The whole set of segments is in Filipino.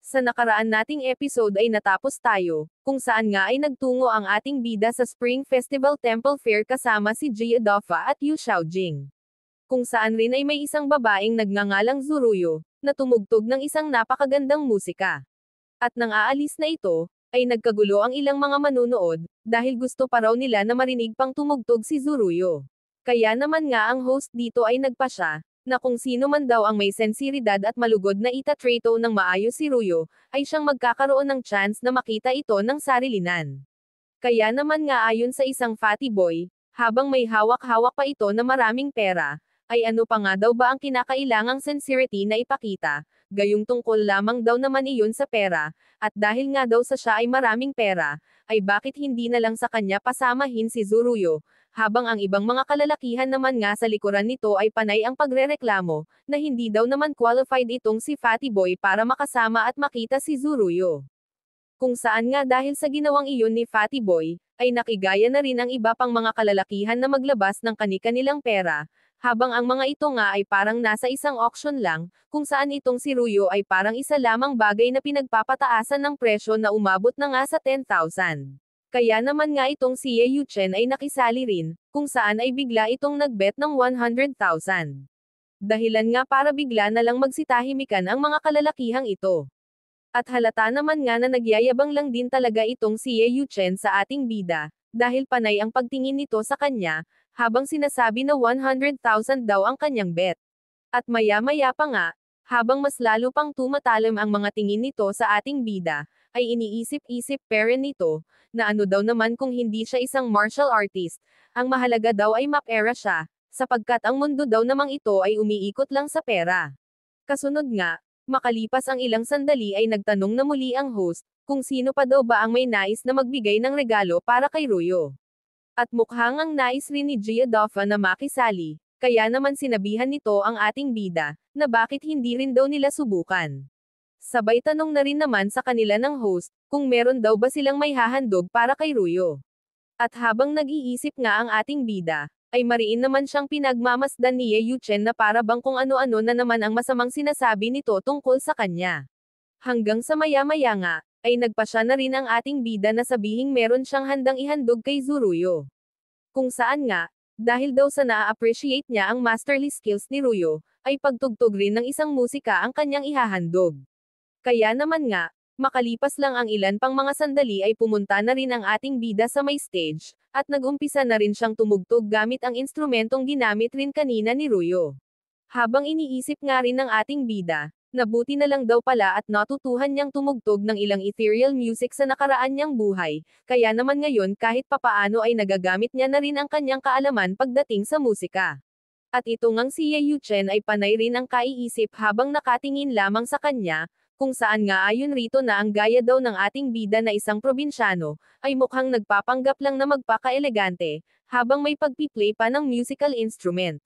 Sa nakaraan nating episode ay natapos tayo, kung saan nga ay nagtungo ang ating bida sa Spring Festival Temple Fair kasama si Gia Doffa at Yu Xiaojing. Kung saan rin ay may isang babaeng nagngangalang Zuruyo, na tumugtog ng isang napakagandang musika. At nang aalis na ito, ay nagkagulo ang ilang mga manunood, dahil gusto pa raw nila na marinig pang tumugtog si Zuruyo. Kaya naman nga ang host dito ay nagpasya, na kung sino man daw ang may sensiridad at malugod na itatrato ng maayos si Ruyo, ay siyang magkakaroon ng chance na makita ito ng sarilinan. Kaya naman nga ayon sa isang fatty boy, habang may hawak-hawak pa ito na maraming pera, ay ano pa nga daw ba ang kinakailangang sincerity na ipakita, gayong tungkol lamang daw naman iyon sa pera, at dahil nga daw sa siya ay maraming pera, ay bakit hindi na lang sa kanya pasamahin si Zuruyo, habang ang ibang mga kalalakihan naman nga sa likuran nito ay panay ang pagrereklamo, na hindi daw naman qualified itong si Fatty Boy para makasama at makita si Zuruyo. Kung saan nga dahil sa ginawang iyon ni Fatty Boy, ay nakigaya na rin ang iba pang mga kalalakihan na maglabas ng kani-kanilang pera, habang ang mga ito nga ay parang nasa isang auction lang, kung saan itong si Ruyo ay parang isa lamang bagay na pinagpapataasan ng presyo na umabot na nga sa 10,000. Kaya naman nga itong si Ye Yuchen ay nakisali rin, kung saan ay bigla itong nagbet ng 100,000. Dahilan nga para bigla na lang magsitahimikan ang mga kalalakihang ito. At halata naman nga na nagyayabang lang din talaga itong si Ye Yuchen sa ating bida, dahil panay ang pagtingin nito sa kanya, habang sinasabi na 100,000 daw ang kanyang bet. At maya-maya pa nga, habang mas lalo pang tumatalim ang mga tingin nito sa ating bida, ay iniisip-isip parent nito, na ano daw naman kung hindi siya isang martial artist, ang mahalaga daw ay mapera siya, sapagkat ang mundo daw namang ito ay umiikot lang sa pera. Kasunod nga, makalipas ang ilang sandali ay nagtanong na muli ang host, kung sino pa daw ba ang may nais na magbigay ng regalo para kay Ruyo. At mukhang ang nais rin ni Gia Doffa na makisali, kaya naman sinabihan nito ang ating bida, na bakit hindi rin daw nila subukan. Sabay tanong na rin naman sa kanila ng host, kung meron daw ba silang may hahandog para kay Ruyo. At habang nag-iisip nga ang ating bida, ay mariin naman siyang pinagmamasdan ni Ye Yuchen na para bang kung ano-ano na naman ang masamang sinasabi nito tungkol sa kanya. Hanggang sa maya-maya nga, ay nagpasya na rin ang ating bida na sabihing meron siyang handang ihandog kay Zuruyo. Kung saan nga, dahil daw sa na-appreciate niya ang masterly skills ni Ruyo, ay pagtugtog rin ng isang musika ang kanyang ihahandog. Kaya naman nga, makalipas lang ang ilan pang mga sandali ay pumunta na rin ang ating bida sa may stage, at nag-umpisa na rin siyang tumugtog gamit ang instrumentong ginamit rin kanina ni Ruyo. Habang iniisip nga rin ng ating bida, nabuti na lang daw pala at natutuhan niyang tumugtog ng ilang ethereal music sa nakaraan niyang buhay, kaya naman ngayon kahit papaano ay nagagamit niya na rin ang kanyang kaalaman pagdating sa musika. At ito ngang si Ye Yuchen ay panay rin ang kaiisip habang nakatingin lamang sa kanya, kung saan nga ayon rito na ang gaya daw ng ating bida na isang probinsyano, ay mukhang nagpapanggap lang na magpaka-elegante, habang may pagpiplay pa ng musical instrument.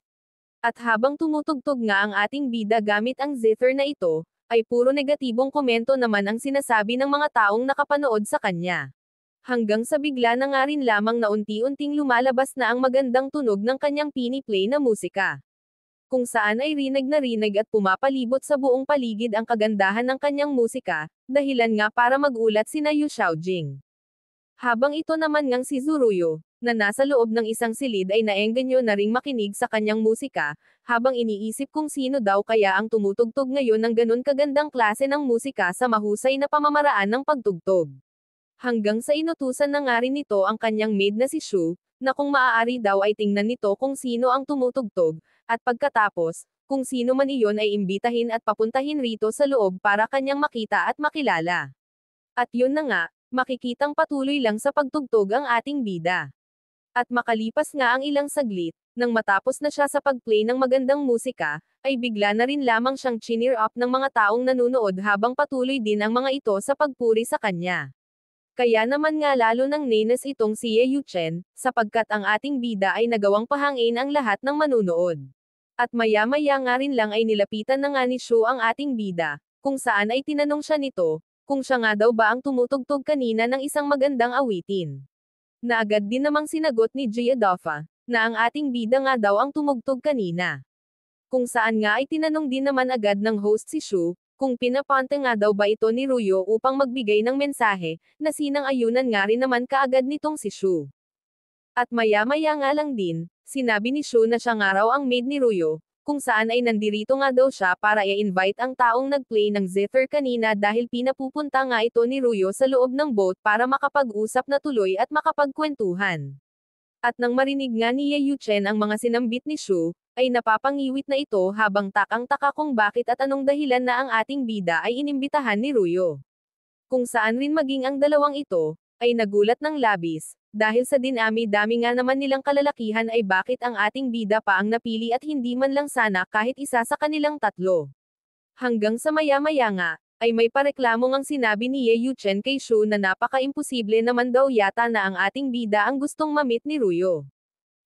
At habang tumutugtog nga ang ating bida gamit ang zither na ito, ay puro negatibong komento naman ang sinasabi ng mga taong nakapanood sa kanya. Hanggang sa bigla na nga rin lamang na unti-unting lumalabas na ang magandang tunog ng kanyang piniplay na musika. Kung saan ay rinig na rinig at pumapalibot sa buong paligid ang kagandahan ng kanyang musika, dahilan nga para magulat sina Yu Xiaojing. Habang ito naman ngang si Zuruyo, na nasa loob ng isang silid ay naengganyo na ring makinig sa kanyang musika, habang iniisip kung sino daw kaya ang tumutugtog ngayon ng ganun kagandang klase ng musika sa mahusay na pamamaraan ng pagtugtog. Hanggang sa inutusan na nga rin nito ang kanyang maid na si Shu, na kung maaari daw ay tingnan nito kung sino ang tumutugtog, at pagkatapos, kung sino man iyon ay imbitahin at papuntahin rito sa loob para kanyang makita at makilala. At yun na nga, makikitang patuloy lang sa pagtugtog ang ating bida. At makalipas nga ang ilang saglit, nang matapos na siya sa pagplay ng magandang musika, ay bigla na rin lamang siyang cheer up ng mga taong nanunood habang patuloy din ang mga ito sa pagpuri sa kanya. Kaya naman nga lalo nang nenes itong si Ye Yuchen, sapagkat ang ating bida ay nagawang pahangin ang lahat ng manunood. At maya-maya nga rin lang ay nilapitan na nga ni Shu ang ating bida, kung saan ay tinanong siya nito, kung siya nga daw ba ang tumutugtog kanina ng isang magandang awitin. Na agad din namang sinagot ni Gia Doffa, na ang ating bida nga daw ang tumugtog kanina. Kung saan nga ay tinanong din naman agad ng host si Shu, Kung pinapante nga daw ba ito ni Ruyo upang magbigay ng mensahe, na sinang-ayunan nga rin naman kaagad nitong si Shu. At maya-maya nga lang din, sinabi ni Shu na siya nga raw ang maid ni Ruyo, kung saan ay nandirito nga daw siya para i-invite ang taong nag-play ng zither kanina dahil pinapupunta nga ito ni Ruyo sa loob ng boat para makapag-usap na tuloy at makapagkwentuhan. At nang marinig nga ni Ye Yuchen ang mga sinambit ni Shu, ay napapangiwit na ito habang takang-taka kung bakit at anong dahilan na ang ating bida ay inimbitahan ni Ruyo. Kung saan rin maging ang dalawang ito, ay nagulat ng labis, dahil sa dinami-dami nga naman nilang kalalakihan ay bakit ang ating bida pa ang napili at hindi man lang sana kahit isa sa kanilang tatlo. Hanggang sa maya-maya nga, ay may pareklamo ngang sinabi ni Ye Yuchen kay Shu na napaka-imposible naman daw yata na ang ating bida ang gustong mamit ni Ruyo.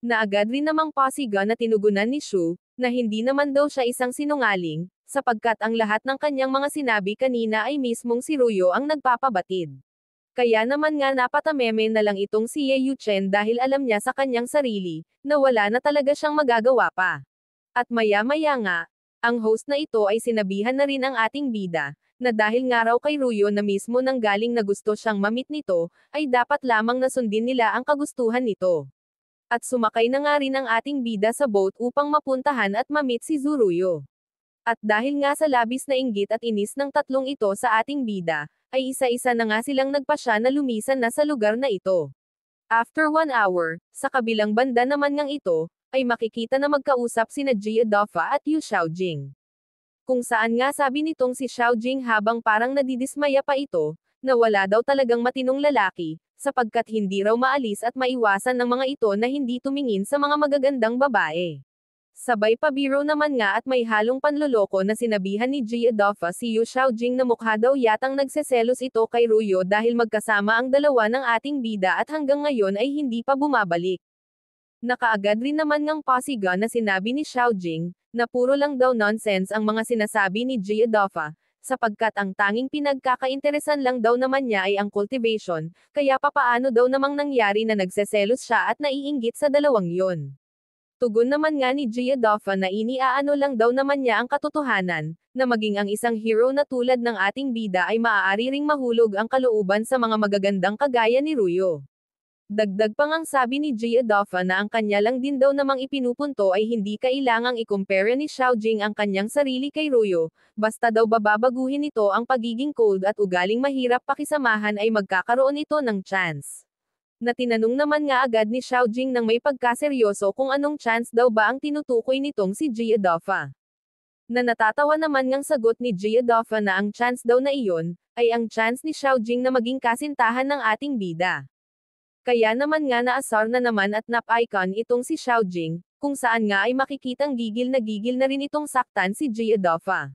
Na agad rin namang pasiga na tinugunan ni Shu, na hindi naman daw siya isang sinungaling, sapagkat ang lahat ng kanyang mga sinabi kanina ay mismong si Ruyo ang nagpapabatid. Kaya naman nga napatameme na lang itong si Ye Yuchen dahil alam niya sa kanyang sarili, na wala na talaga siyang magagawa pa. At maya-maya nga, ang host na ito ay sinabihan na rin ang ating bida, na dahil nga raw kay Ruyo na mismo nang galing na gusto siyang mamit nito, ay dapat lamang nasundin nila ang kagustuhan nito. At sumakay na nga rin ang ating bida sa boat upang mapuntahan at mamit si Zuruyo. At dahil nga sa labis na inggit at inis ng tatlong ito sa ating bida, ay isa-isa na nga silang nagpasya na lumisan na sa lugar na ito. After 1 hour, sa kabilang banda naman ngang ito, ay makikita na magkausap sina Jia Doffa at Yu Xiaojing. Kung saan nga sabi nitong si Xiaojing habang parang nadidismaya pa ito, na wala daw talagang matinong lalaki, sapagkat hindi raw maalis at maiwasan ng mga ito na hindi tumingin sa mga magagandang babae. Sabay pabiro naman nga at may halong panloloko na sinabihan ni Jia Doffa si Yu Xiaojing na mukha daw yatang nagseselos ito kay Ruyo dahil magkasama ang dalawa ng ating bida at hanggang ngayon ay hindi pa bumabalik. Nakaagad rin naman ngang pasiga na sinabi ni Xiaojing, na puro lang daw nonsense ang mga sinasabi ni Jia Doffa, sapagkat ang tanging pinagkakainteresan lang daw naman niya ay ang cultivation, kaya papaano daw namang nangyari na nagseselos siya at naiinggit sa dalawang yon. Tugon naman nga ni Jia Doffa na iniaano lang daw naman niya ang katotohanan, na maging ang isang hero na tulad ng ating bida ay maaari ring mahulog ang kalooban sa mga magagandang kagaya ni Ruyo. Dagdag pa ngang sabi ni Jia Doffa na ang kanya lang din daw namang ipinupunto ay hindi kailangang ikumpara ni Xiaojing ang kanyang sarili kay Ruyo, basta daw bababaguhin nito ang pagiging cold at ugaling mahirap pakisamahan ay magkakaroon ito ng chance. Na tinanong naman nga agad ni Xiaojing nang may pagkaseryoso kung anong chance daw ba ang tinutukoy nitong si Jia Doffa. Na natatawa naman ngang sagot ni Jia Doffa na ang chance daw na iyon, ay ang chance ni Xiaojing na maging kasintahan ng ating bida. Kaya naman nga naasar na naman at nap-icon itong si Xiaojing, kung saan nga ay makikitang gigil na rin itong saktan si Jia Doffa.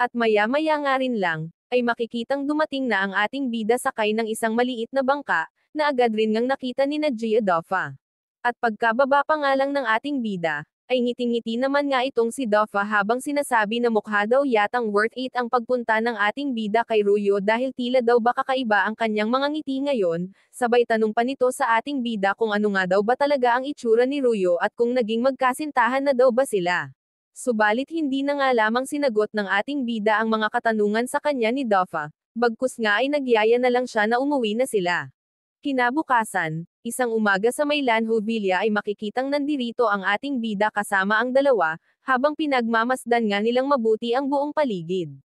At maya-maya nga rin lang, ay makikitang dumating na ang ating bida sakay ng isang maliit na bangka, na agad rin ngang nakita ni na Jia Doffa. At pagkababa pa nga lang ng ating bida, ay ngiting-ngiti naman nga itong si Doffa habang sinasabi na mukha daw yatang worth it ang pagpunta ng ating bida kay Ruyo dahil tila daw ba kakaiba ang kanyang mga ngiti ngayon, sabay tanong pa nito sa ating bida kung ano nga daw ba talaga ang itsura ni Ruyo at kung naging magkasintahan na daw ba sila. Subalit hindi na nga lamang sinagot ng ating bida ang mga katanungan sa kanya ni Doffa, bagkus nga ay nagyaya na lang siya na umuwi na sila. Kinabukasan, isang umaga sa Maylanho Villa ay makikitang nandirito ang ating bida kasama ang dalawa, habang pinagmamasdan nga nilang mabuti ang buong paligid.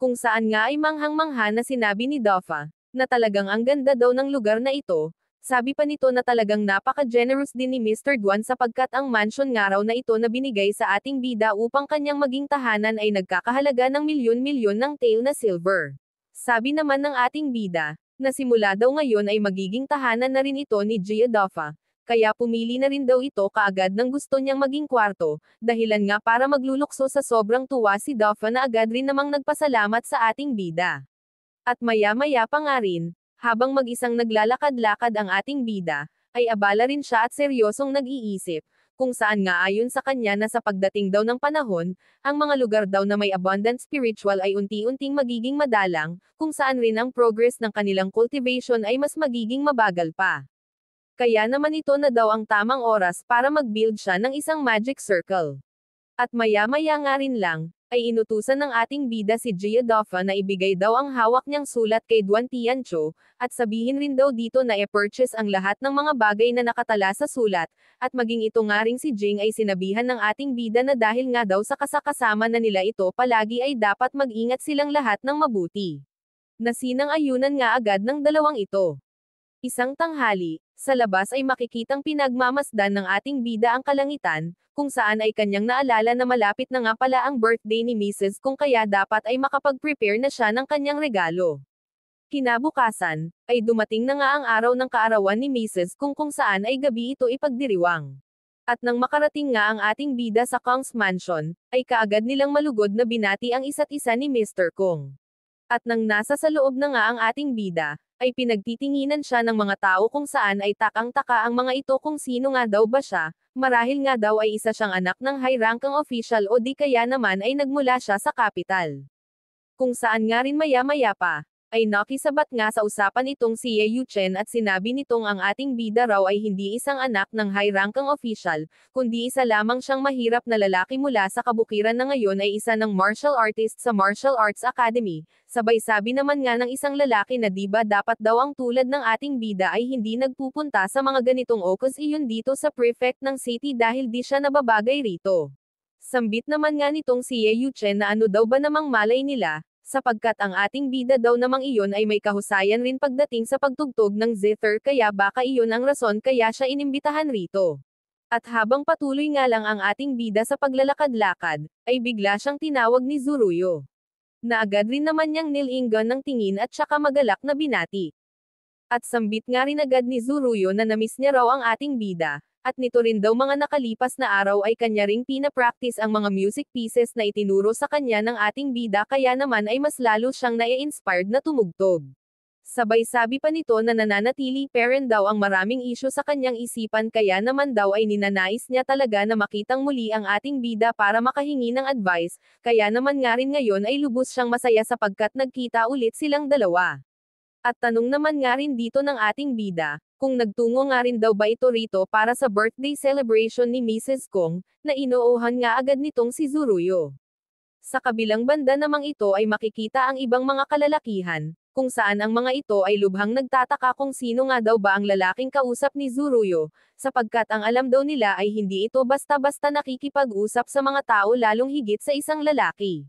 Kung saan nga ay manghang-mangha na sinabi ni Doffa, na talagang ang ganda daw ng lugar na ito, sabi pa nito na talagang napaka-generous din ni Mr. Guan sapagkat ang mansion nga raw na ito na binigay sa ating bida upang kanyang maging tahanan ay nagkakahalaga ng milyon-milyon ng tael na silver. Sabi naman ng ating bida, na simula daw ngayon ay magiging tahanan na rin ito ni Jia Doffa, kaya pumili na rin daw ito kaagad ng gusto niyang maging kwarto, dahilan nga para maglulukso sa sobrang tuwa si Doffa na agad rin namang nagpasalamat sa ating bida. At maya-maya pa nga rin, habang mag-isang naglalakad-lakad ang ating bida, ay abala rin siya at seryosong nag-iisip, kung saan nga ayon sa kanya na sa pagdating daw ng panahon, ang mga lugar daw na may abundant spiritual ay unti-unting magiging madalang, kung saan rin ang progress ng kanilang cultivation ay mas magiging mabagal pa. Kaya naman ito na daw ang tamang oras para mag-build siya ng isang magic circle. At maya-maya nga rin lang, ay inutusan ng ating bida si Gia Doffa na ibigay daw ang hawak niyang sulat kay Duan Tiancho, at sabihin rin daw dito na e-purchase ang lahat ng mga bagay na nakatala sa sulat, at maging ito nga ring si Jing ay sinabihan ng ating bida na dahil nga daw sa kasakasama na nila ito palagi ay dapat mag-ingat silang lahat ng mabuti. Nasinang-ayunan nga agad ng dalawang ito. Isang tanghali, sa labas ay makikitang pinagmamasdan ng ating bida ang kalangitan, kung saan ay kanyang naalala na malapit na nga pala ang birthday ni Mrs. kung kaya dapat ay makapag-prepare na siya ng kanyang regalo. Kinabukasan, ay dumating na nga ang araw ng kaarawan ni Mrs. kung saan ay gabi ito ipagdiriwang. At nang makarating nga ang ating bida sa Kong's mansion, ay kaagad nilang malugod na binati ang isa't isa ni Mr. Kong. At nang nasa sa loob na nga ang ating bida, ay pinagtitinginan siya ng mga tao kung saan ay takang-taka ang mga ito kung sino nga daw ba siya, marahil nga daw ay isa siyang anak ng high-ranking official o di kaya naman ay nagmula siya sa kapital. Kung saan nga rin maya-maya pa, ay nakisabat nga sa usapan itong si Ye Yuchen at sinabi nitong ang ating bida raw ay hindi isang anak ng high-ranking official, kundi isa lamang siyang mahirap na lalaki mula sa kabukiran na ngayon ay isa ng martial artist sa Martial Arts Academy. Sabay sabi naman nga ng isang lalaki na di ba dapat daw ang tulad ng ating bida ay hindi nagpupunta sa mga ganitong occasion dito sa prefect ng city dahil di siya nababagay rito. Sambit naman nga nitong si Ye Yuchen na ano daw ba namang malay nila, sapagkat ang ating bida daw namang iyon ay may kahusayan rin pagdating sa pagtugtog ng zither kaya baka iyon ang rason kaya siya inimbitahan rito. At habang patuloy nga lang ang ating bida sa paglalakad-lakad, ay bigla siyang tinawag ni Zuruyo. Na agad rin naman niyang nilinggan ng tingin at saka magalak na binati. At sambit nga rin agad ni Zuruyo na namiss niya raw ang ating bida, at nito rin daw mga nakalipas na araw ay kanya ring pinapractice ang mga music pieces na itinuro sa kanya ng ating bida kaya naman ay mas lalo siyang nai-inspired na tumugtog. Sabay sabi pa nito na nananatili pa rin daw ang maraming isyu sa kanyang isipan kaya naman daw ay ninanais niya talaga na makitang muli ang ating bida para makahingi ng advice, kaya naman nga rin ngayon ay lubos siyang masaya sapagkat nagkita ulit silang dalawa. At tanong naman nga rin dito ng ating bida, kung nagtungo nga rin daw ba ito rito para sa birthday celebration ni Mrs. Kong, na inoohan nga agad nitong si Zuruyo. Sa kabilang banda namang ito ay makikita ang ibang mga kalalakihan, kung saan ang mga ito ay lubhang nagtataka kung sino nga daw ba ang lalaking kausap ni Zuruyo, sapagkat ang alam daw nila ay hindi ito basta-basta nakikipag-usap sa mga tao lalong higit sa isang lalaki.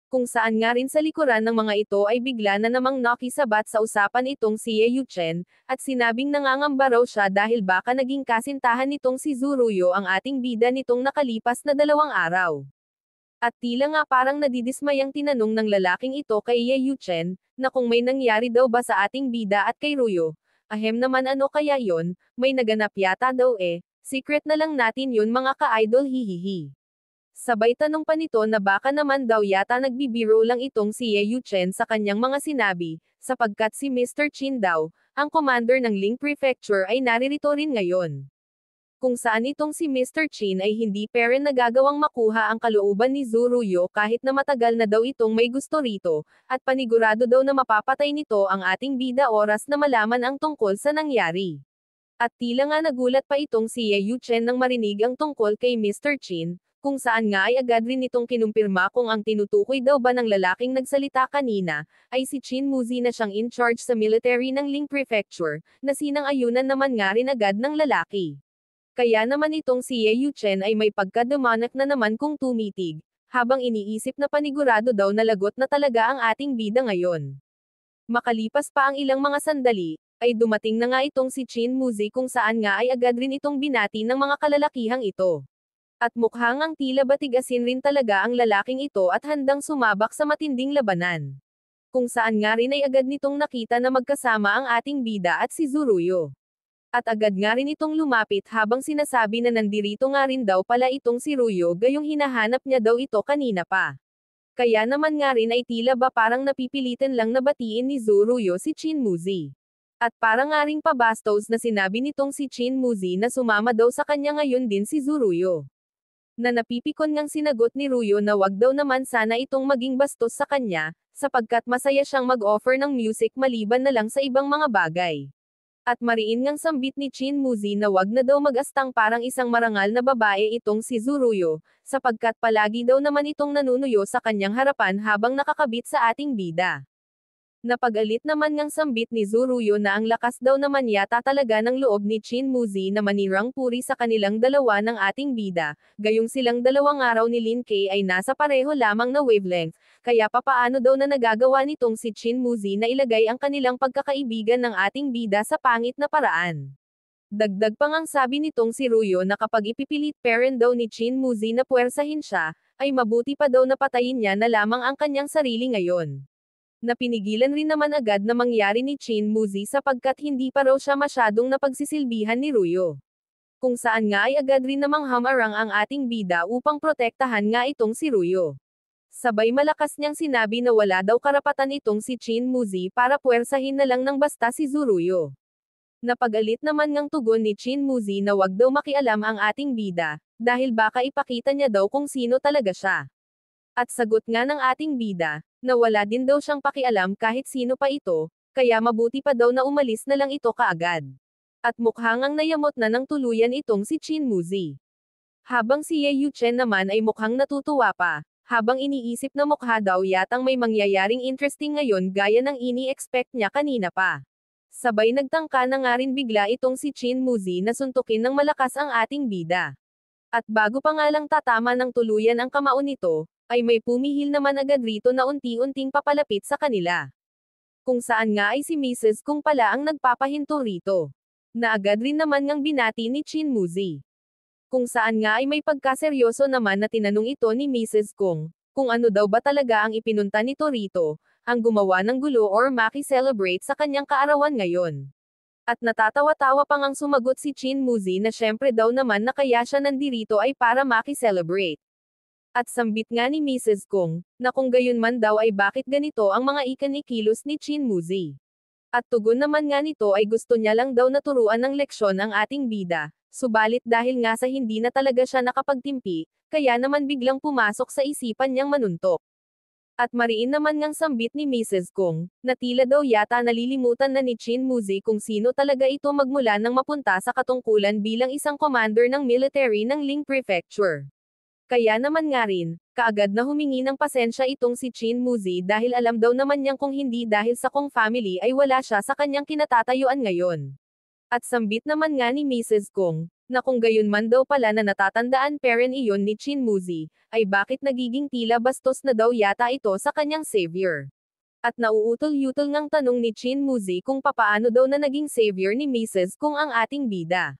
Kung saan nga rin sa likuran ng mga ito ay bigla na namang nakisabat sa usapan itong si Ye Yuchen, at sinabing nangangamba raw siya dahil baka naging kasintahan nitong si Zuruyo ang ating bida nitong nakalipas na 2 araw. At tila nga parang nadidismayang tinanong ng lalaking ito kay Ye Yuchen, na kung may nangyari daw ba sa ating bida at kay Ruyo. Ahem naman ano kaya yon, may naganap yata daw secret na lang natin yun mga ka-idol hihihi. Sabay tanong pa nito na baka naman daw yata nagbibiro lang itong si Ye Yuchen sa kanyang mga sinabi, sapagkat si Mr. Chin daw, ang commander ng Ling Prefecture ay naririto rin ngayon. Kung saan itong si Mr. Chin ay hindi pa rin nagagawang makuha ang kalooban ni Zuruyo kahit na matagal na daw itong may gusto rito, at panigurado daw na mapapatay nito ang ating bida oras na malaman ang tungkol sa nangyari. At tila nga nagulat pa itong si Ye Yuchen nang marinig ang tungkol kay Mr. Chin, kung saan nga ay agad rin itong kinumpirma kung ang tinutukoy daw ba ng lalaking nagsalita kanina, ay si Chin Muzi na siyang in charge sa military ng Ling Prefecture, na sinang-ayunan naman nga rin agad ng lalaki. Kaya naman itong si Ye Yuchen ay may pagkademonic na naman kung tumitig, habang iniisip na panigurado daw na lagot na talaga ang ating bida ngayon. Makalipas pa ang ilang mga sandali, ay dumating na nga itong si Chin Muzi kung saan nga ay agad rin itong binati ng mga kalalakihang ito. At mukhang ang tila batigasin rin talaga ang lalaking ito at handang sumabak sa matinding labanan. Kung saan nga rin ay agad nitong nakita na magkasama ang ating bida at si Zuruyo. At agad nga rin itong lumapit habang sinasabi na nandirito nga rin daw pala itong si Ruyo gayong hinahanap niya daw ito kanina pa. Kaya naman nga rin ay tila ba parang napipilitan lang na batiin ni Zuruyo si Chin Muzi. At parang nga ring pabastos na sinabi nitong si Chin Muzi na sumama daw sa kanya ngayon din si Zuruyo. Na napipikon ngang sinagot ni Ruyo na wag daw naman sana itong maging bastos sa kanya, sapagkat masaya siyang mag-offer ng music maliban na lang sa ibang mga bagay. At mariin ngang sambit ni Chin Muzi na wag na daw mag-astang parang isang marangal na babae itong si Zuruyo, sapagkat palagi daw naman itong nanunuyo sa kanyang harapan habang nakakabit sa ating bida. Napagalit naman ngang sambit ni Zuruyo na ang lakas daw naman yata talaga ng loob ni Chin Muzi na manirang puri sa kanilang dalawa ng ating bida, gayong silang dalawang araw ni Lin Kay ay nasa pareho lamang na wavelength, kaya papaano daw na nagagawa nitong si Chin Muzi na ilagay ang kanilang pagkakaibigan ng ating bida sa pangit na paraan. Dagdag pa ngang sabi nitong si Ruyo na kapag ipipilit parent daw ni Chin Muzi na puwersahin siya, ay mabuti pa daw na patayin niya na lamang ang kanyang sarili ngayon. Napinigilan rin naman agad na mangyari ni Chin Muzi sapagkat hindi pa raw siya masyadong napagsisilbihan ni Ruyo. Kung saan nga ay agad rin namang hamarang ang ating bida upang protektahan nga itong si Ruyo. Sabay malakas niyang sinabi na wala daw karapatan itong si Chin Muzi para puwersahin na lang ng basta si Zuruyo. Napagalit naman ngang tugon ni Chin Muzi na wag daw makialam ang ating bida, dahil baka ipakita niya daw kung sino talaga siya. At sagot nga ng ating bida, na wala din daw siyang pakialam kahit sino pa ito, kaya mabuti pa daw na umalis na lang ito kaagad. At mukhang ang nayamot na ng tuluyan itong si Chin Muzi. Habang si Ye Yuchen naman ay mukhang natutuwa pa, habang iniisip na mukha daw yatang may mangyayaring interesting ngayon gaya ng ini-expect niya kanina pa. Sabay nagtangka na nga rin bigla itong si Chin Muzi na suntukin ng malakas ang ating bida. At bago pa nga lang tatama ng tuluyan ang kamao nito, ay may pumihil naman agad rito na unti-unting papalapit sa kanila. Kung saan nga ay si Mrs. Kung pala ang nagpapahinto rito. Na agad rin naman ngang binati ni Chin Muzi. Kung saan nga ay may pagkaseryoso naman na tinanong ito ni Mrs. Kung ano daw ba talaga ang ipinunta nito rito, ang gumawa ng gulo or maki-celebrate sa kanyang kaarawan ngayon. At natatawa-tawa pang ang sumagot si Chin Muzi na syempre daw naman na kaya siya nandirito ay para maki-celebrate. At sambit nga ni Mrs. Kung, na kung gayon man daw ay bakit ganito ang mga ikinikilos ni Chin Muzi. At tugon naman nga nito ay gusto niya lang daw naturuan ng leksyon ang ating bida, subalit dahil nga sa hindi na talaga siya nakapagtimpi, kaya naman biglang pumasok sa isipan niyang manuntok. At mariin naman ngang sambit ni Mrs. Kung, na tila daw yata nalilimutan na ni Chin Muzi kung sino talaga ito magmula nang mapunta sa katungkulan bilang isang commander ng military ng Ling Prefecture. Kaya naman nga rin, kaagad na humingi ng pasensya itong si Chin Muzi dahil alam daw naman niyang kung hindi dahil sa Kung family ay wala siya sa kanyang kinatatayuan ngayon. At sambit naman nga ni Mrs. Kung, na kung gayon man daw pala na natatandaan parent iyon ni Chin Muzi, ay bakit nagiging tila bastos na daw yata ito sa kanyang savior. At nauutol-yutol ngang tanong ni Chin Muzi kung papaano daw na naging savior ni Mrs. Kung ang ating bida.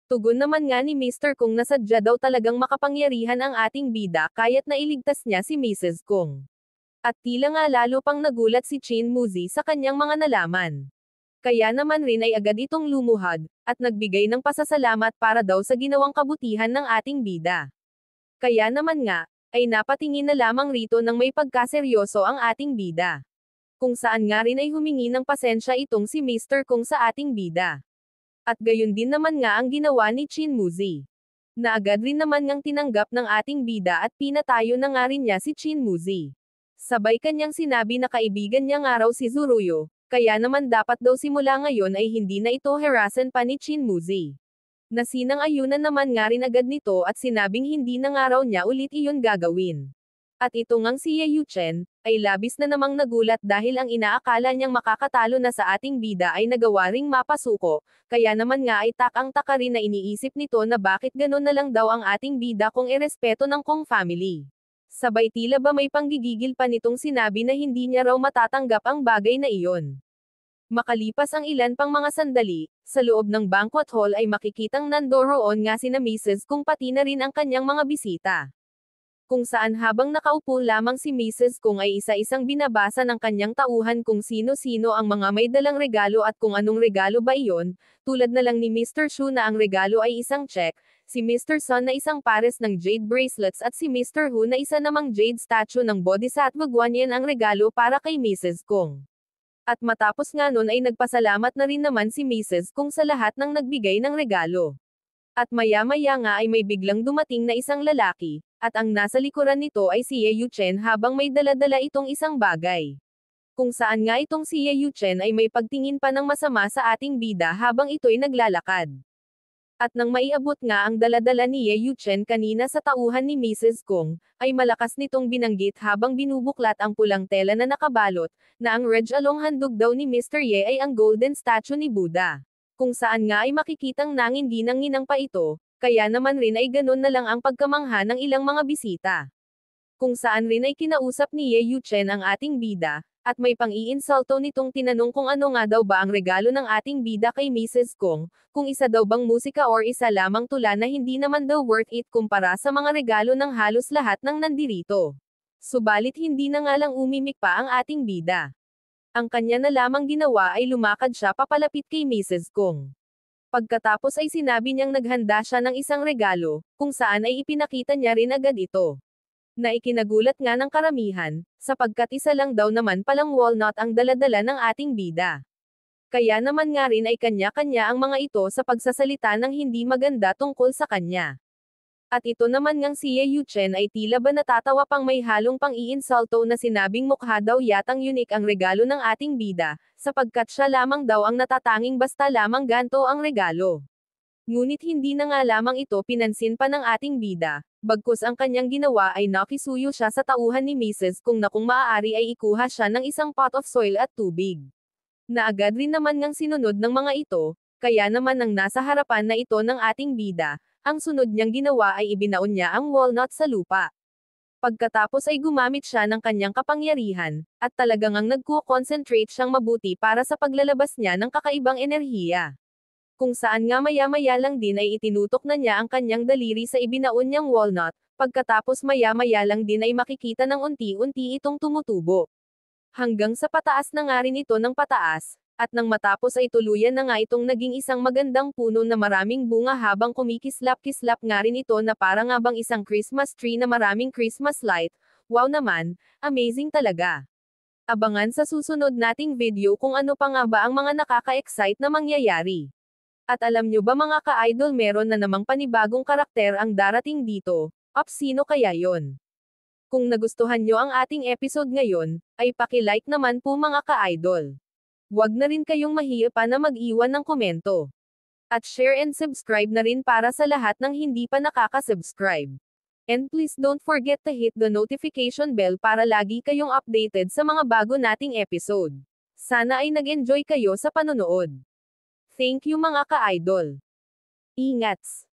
Tugon naman nga ni Mr. Kung na sadya daw talagang makapangyarihan ang ating bida kaya't nailigtas niya si Mrs. Kung. At tila nga lalo pang nagulat si Chin Muzi sa kanyang mga nalaman. Kaya naman rin ay agad itong lumuhad, at nagbigay ng pasasalamat para daw sa ginawang kabutihan ng ating bida. Kaya naman nga, ay napatingin na lamang rito ng may pagkaseryoso ang ating bida. Kung saan nga rin ay humingi ng pasensya itong si Mr. Kung sa ating bida. At gayon din naman nga ang ginawa ni Chin Muzi. Na agad rin naman ngang tinanggap ng ating bida at pinatayo na nga rin niya si Chin Muzi. Sabay kanyang sinabi na kaibigan niya nga raw si Zuruyo, kaya naman dapat daw simula ngayon ay hindi na ito harasan pa ni Chin Muzi. Nasinang-ayunan naman nga rin agad nito at sinabing hindi na nga raw niya ulit iyon gagawin. At ito ngang si Ye Yuchen, ay labis na namang nagulat dahil ang inaakala niyang makakatalo na sa ating bida ay nagawa ring mapasuko, kaya naman nga ay takang-taka rin na iniisip nito na bakit ganon na lang daw ang ating bida kung irespeto ng Kong family. Sabay tila ba may panggigigil pa nitong sinabi na hindi niya raw matatanggap ang bagay na iyon. Makalipas ang ilan pang mga sandali, sa loob ng banquet hall ay makikitang nandoroon nga sina Mrs. Kung pati na rin ang kanyang mga bisita. Kung saan habang nakaupo lamang si Mrs. Kung ay isa-isang binabasa ng kanyang tauhan kung sino-sino ang mga may dalang regalo at kung anong regalo ba iyon, tulad na lang ni Mr. Shu na ang regalo ay isang check, si Mr. Sun na isang pares ng jade bracelets at si Mr. Hu na isa namang jade statue ng Bodhisattva Guanyin ang regalo para kay Mrs. Kung. At matapos nga nun ay nagpasalamat na rin naman si Mrs. Kung sa lahat ng nagbigay ng regalo. At maya-maya nga ay may biglang dumating na isang lalaki, at ang nasa likuran nito ay si Ye Yuchen habang may dala-dala itong isang bagay. Kung saan nga itong si Ye Yuchen ay may pagtingin pa ng masama sa ating bida habang ito'y naglalakad. At nang maiabot nga ang daladala ni Ye Yuchen kanina sa tauhan ni Mrs. Kong, ay malakas nitong binanggit habang binubuklat ang pulang tela na nakabalot, na ang Regalong handog daw ni Mr. Ye ay ang golden statue ni Buddha. Kung saan nga ay makikitang nanginginang-nginang pa ito, kaya naman rin ay ganun na lang ang pagkamangha ng ilang mga bisita. Kung saan rin ay kinausap ni Ye Yuchen ang ating bida, at may pang-iinsulto nitong tinanong kung ano nga daw ba ang regalo ng ating bida kay Mrs. Kong, kung isa daw bang musika or isa lamang tula na hindi naman daw worth it kumpara sa mga regalo ng halos lahat ng nandirito. Subalit hindi na nga lang umimik pa ang ating bida. Ang kanya na lamang ginawa ay lumakad siya papalapit kay Mrs. Kong. Pagkatapos ay sinabi niyang naghanda siya ng isang regalo, kung saan ay ipinakita niya rin agad ito. Na ikinagulat nga ng karamihan, sapagkat isa lang daw naman palang walnut ang daladala ng ating bida. Kaya naman nga rin ay kanya-kanya ang mga ito sa pagsasalita ng hindi maganda tungkol sa kanya. At ito naman ngang si Ye Yuchen ay tila ba natatawa pang may halong pang-iinsulto na sinabing mukha daw yatang unique ang regalo ng ating bida, sapagkat siya lamang daw ang natatanging basta lamang ganto ang regalo. Ngunit hindi na nga lamang ito pinansin pa ng ating bida, bagkus ang kanyang ginawa ay nakisuyo siya sa tauhan ni Mrs. Kung na kung maaari ay ikuha siya ng isang pot of soil at tubig. Na agad rin naman ngang sinunod ng mga ito, kaya naman nang nasa harapan na ito ng ating bida, ang sunod niyang ginawa ay ibinaon niya ang walnut sa lupa. Pagkatapos ay gumamit siya ng kanyang kapangyarihan, at talagang ang nagko-concentrate siyang mabuti para sa paglalabas niya ng kakaibang enerhiya. Kung saan nga maya-maya lang din ay itinutok na niya ang kanyang daliri sa ibinaon niyang walnut, pagkatapos maya-maya lang din ay makikita ng unti-unti itong tumutubo. Hanggang sa pataas na nga rin ito ng pataas, at nang matapos ay tuluyan na nga itong naging isang magandang puno na maraming bunga habang kumikislap-kislap nga rin ito na para nga bang isang Christmas tree na maraming Christmas light. Wow naman, amazing talaga. Abangan sa susunod nating video kung ano pa nga ba ang mga nakaka-excite na mangyayari. At alam nyo ba mga ka-idol meron na namang panibagong karakter ang darating dito, sino kaya yon? Kung nagustuhan nyo ang ating episode ngayon, ay paki-like naman po mga ka-idol. Huwag na rin kayong mahiya pa na mag-iwan ng komento. At share and subscribe na rin para sa lahat ng hindi pa nakaka-subscribe. And please don't forget to hit the notification bell para lagi kayong updated sa mga bago nating episode. Sana ay nag-enjoy kayo sa panonood. Thank you mga ka-idol. Ingats!